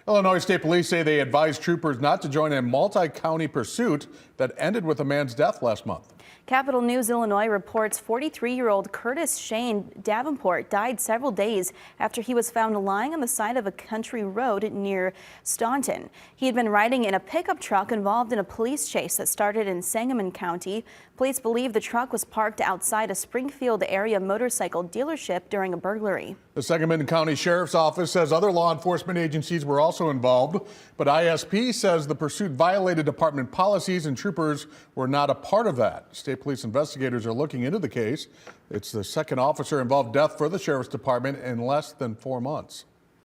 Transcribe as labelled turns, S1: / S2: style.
S1: Illinois State Police say they advised troopers not to join a multi-county pursuit that ended with a man's death last month.
S2: Capital News Illinois reports 43-year-old Curtis Shane Davenport died several days after he was found lying on the side of a country road near Staunton. He had been riding in a pickup truck involved in a police chase that started in Sangamon County. Police believe the truck was parked outside a Springfield area motorcycle dealership during a burglary.
S1: The Sangamon County Sheriff's Office says other law enforcement agencies were also involved, but ISP says the pursuit violated department policies and troopers were not a part of that. State police investigators are looking into the case. It's the second officer involved death for the Sheriff's Department in less than 4 months.